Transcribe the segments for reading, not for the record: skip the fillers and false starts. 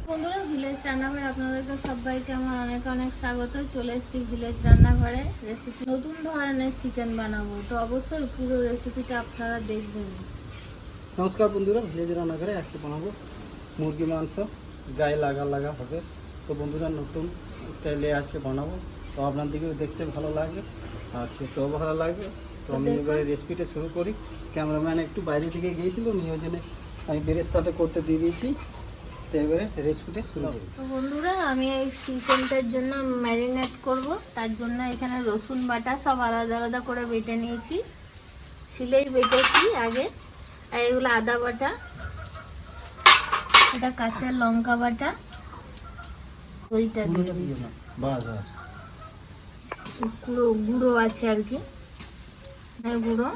বন্ধুরা, ভিলেজ রান্নাঘরে আপনাদেরকে সবাইকে আমার অনেক অনেক স্বাগত। চলে এসেছি ভিলেজ রান্নাঘরে। রেসিপি নতুন ধরনের চিকেন বানাবো, তো অবশ্যই পুরো রেসিপিটা আপনারা দেখবেন। নমস্কার বন্ধুরা, ভিলেজ রান্নাঘরে আজকে বানাবো মুরগি মাংস, গায়ে লাগা হবে। তো বন্ধুরা, নতুন স্টাইলে আজকে বানাবো, তো আপনাদেরকেও দেখতে ভালো লাগবে আর খেতেও ভালো লাগবে। তো আমি এবারে রেসিপিটা শুরু করি। ক্যামেরাম্যান একটু বাইরে থেকে গিয়েছিল, নিয়ে জন্য আমি বেরেস্তাটা করতে দিয়ে দিয়েছি। তো এবারে রেসিপিটা শুরু করি। তো বন্ধুরা, আমি এই চিকেনটার জন্য ম্যারিনেট করব, তার জন্য এখানে রসুন বাটা সব আলাদা আলাদা করে বেটে নিয়েছি। শিলেই বেটেছি আগে। আর এগুলো আদা বাটা, এটা কাঁচা লঙ্কা বাটা, ওইটা গুঁড়ো গুঁড়ো আছে আর কি, গুঁড়ো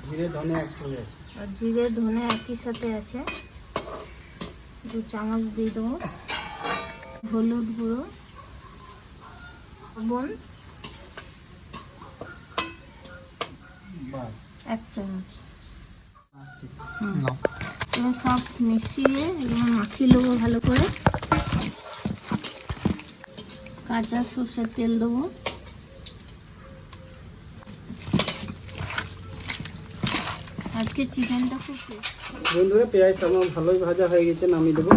জিরে ধনে একসঙ্গে আছে, আর জিরে ধনে একই সাথে আছে। 2 চামচ দিয়ে দেবো। হলুদ গুঁড়ো, লবণ 1 চামচ। এবার সব মিশিয়ে এগুলো মাখিয়ে নেবো ভালো করে। কাঁচা সর্ষের তেল দেবো। আজকে চিকেনটা খুব বন্ধুরা, পেঁয়াজটা আমার ভালোই ভাজা হয়ে গেছে, নামিয়ে দেবো।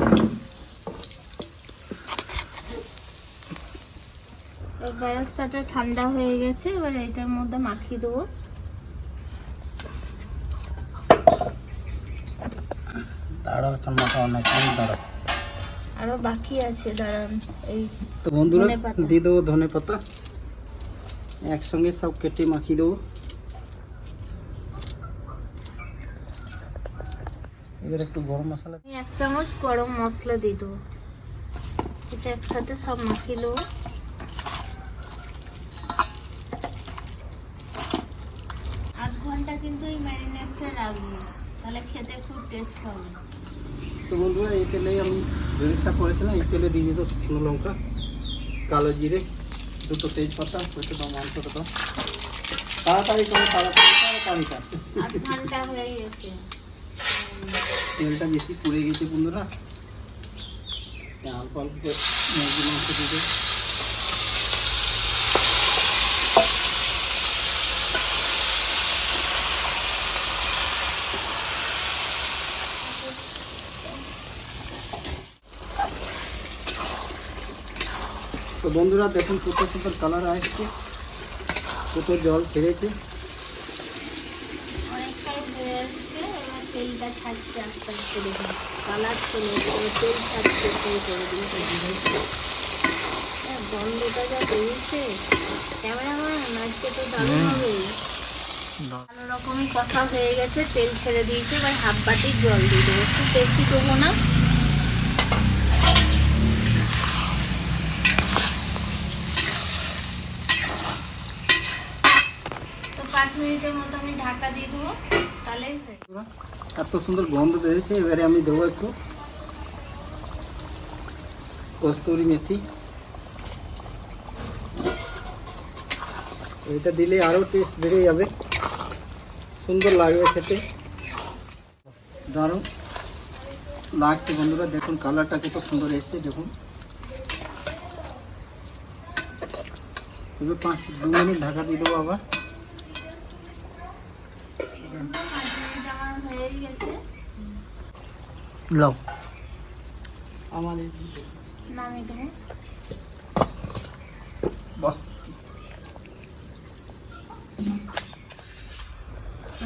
বেরেস্তাটা ঠান্ডা হয়ে গেছে, এবার এটার মধ্যে মাখিয়ে দেবো। আরো বাকি আছে, দাঁড়ান। এই তো বন্ধুরা, দিয়ে দেবো ধনে পাতা, একসঙ্গে সব কেটে মাখিয়ে দেবো। এবার একটু গরম মশলা, 1 চামচ গরম মশলা দিয়ে দেবো। এটা একসাথে সব মাখিয়ে দেবো। আধ ঘন্টা কিন্তু এই ম্যারিনেটটা রাখবো, তাহলে খেতে খুব টেস্ট হবে। তো বন্ধুরা, এই তেলেই আমি বেরেস্তা করেছিলাম। এই তেলে দিয়ে দিত শুকনো লঙ্কা, কালো জিরে, 2টো তেজপাতা, ওইটা দাও, মাংসটা দাও। তাড়াতাড়ি করে, তাড়াতাড়ি কাট। আধ ঘন্টা হয়ে গেছে। তেলটা বেশি পুড়ে গেছে বন্ধুরা, অল্প অল্প মুরগি মাংস দিতে। তো বন্ধুরা দেখুন, কত সুন্দর কালার আসছে, কত জল ছেড়েছে। অনেকটাই হয়ে আসছে, এবার তেলটা ছাড়ছে আস্তে আস্তে। দেখুন কালার চলে এসেছে, তেল ছাড়ছে শুরু করে দিয়েছে। গন্ধটা যা বেরিয়েছে, ক্যামেরাম্যান আজকে তো দারুণ হবে। ভালো রকমই কষা হয়ে গেছে, তেল ছেড়ে দিয়েছে। এবার হাফ বাটির জল দিয়ে দেবো, একটু বেশি দেবো না। তো 5 মিনিটের মতো আমি ঢাকা দিয়ে দেবো, তাহলে এত সুন্দর গন্ধ বেরিয়েছে। এবারে আমি দেবো একটু কস্তুরি মেথি। এটা দিলে আরও টেস্ট বেড়ে যাবে, সুন্দর লাগবে খেতে, দারুণ লাগছে বন্ধুরা। দেখুন কালারটা কত সুন্দর এসছে, দেখুন। তবে 5-2 মিনিট ঢাকা দিয়ে দেবো আবার। লাও আমার নামিয়ে দেবো। বাহ,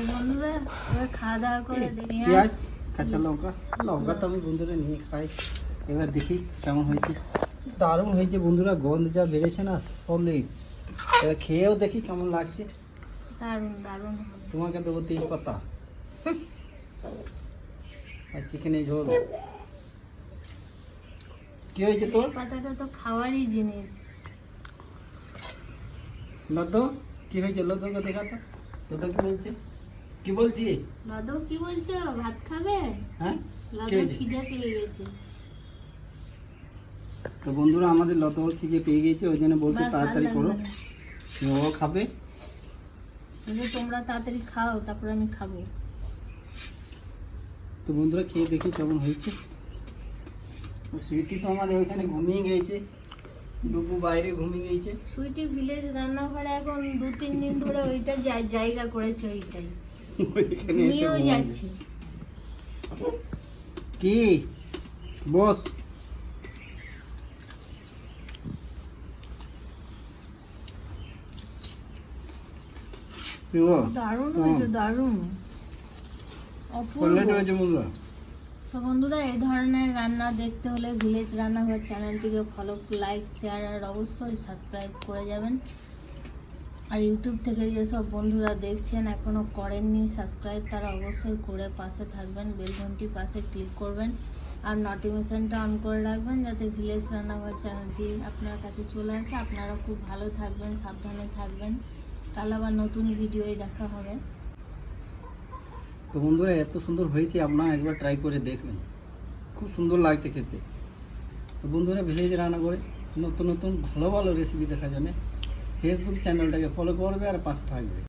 বন্ধুরা এবার খাওয়া দাওয়া করে দেখি। পেঁয়াজ, কাঁচা লঙ্কা, লঙ্কা তো আমি বন্ধুরা নিয়ে খাই। এবার দেখি কেমন হয়েছে। দারুণ হয়েছে বন্ধুরা, গন্ধ যা বেড়েছে না সলিড। এবার খেয়েও দেখি কেমন লাগছে। দারুণ দারুণ। তোমাকে দেবো তেজপাতা আর চিকেনের ঝোল। কি হয়েছে তোর? পাতাটা তো খাওয়ারই জিনিস। লতো কি হয়েছে? লতোকে দেখা তো, লতো কি বলছে? কি বলছি? লাদু কি বলছো? ভাত খাবে? হ্যাঁ, লাদু খিদে পেয়ে গেছে। তো বন্ধুরা, আমাদের লতোর খিদে পেয়ে গেছে, ওই জন্য বলছে তাড়াতাড়ি করো, ও খাবে। তাহলে তোমরা তাড়াতাড়ি খাও, তারপরে আমি খাবো। তো বন্ধুরা খেয়ে দেখি কেমন হয়েছে। সুইটি তো আমাদের ওইখানে ঘুমিয়ে গিয়েছে, ডুবু বাইরে ঘুমিয়ে গিয়েছে। সুইটি ভিলেজ রান্নাঘরে এখন 2-3 দিন ধরে ওইটা জায়গা করেছে, ওইটাই ওইখানে এসে নিয়েও ঘুমাবে। যাচ্ছি। কি বস, কি গো? দারুণ হয়েছে, দারুণ অপূর্ব। কলেট হয়েছে বন্ধুরা। তো বন্ধুরা, এই ধরনের রান্না দেখতে হলে ভিলেজ রান্নাঘর চ্যানেলটিকে ফলো, লাইক, শেয়ার আর অবশ্যই সাবস্ক্রাইব করে যাবেন। আর ইউটিউব থেকে যেসব বন্ধুরা দেখছেন এখনও করেননি সাবস্ক্রাইব, তারা অবশ্যই করে পাশে থাকবেন, বেল ঘন্টি পাশে ক্লিক করবেন আর নোটিফিকেশনটা অন করে রাখবেন, যাতে ভিলেজ রান্নাঘর চ্যানেলটি আপনার কাছে চলে আসে। আপনারা খুব ভালো থাকবেন, সাবধানে থাকবেন। কাল আবার নতুন ভিডিওয় দেখা হবে। তো বন্ধুরা এত সুন্দর হয়েছে, আপনারা একবার ট্রাই করে দেখবেন, খুব সুন্দর লাগছে খেতে। তো বন্ধুরা ভিলেজ রান্না করে নতুন নতুন ভালো ভালো রেসিপি দেখার জন্য ফেসবুক চ্যানেলটাকে ফলো করবে আর পাশে থাকবে।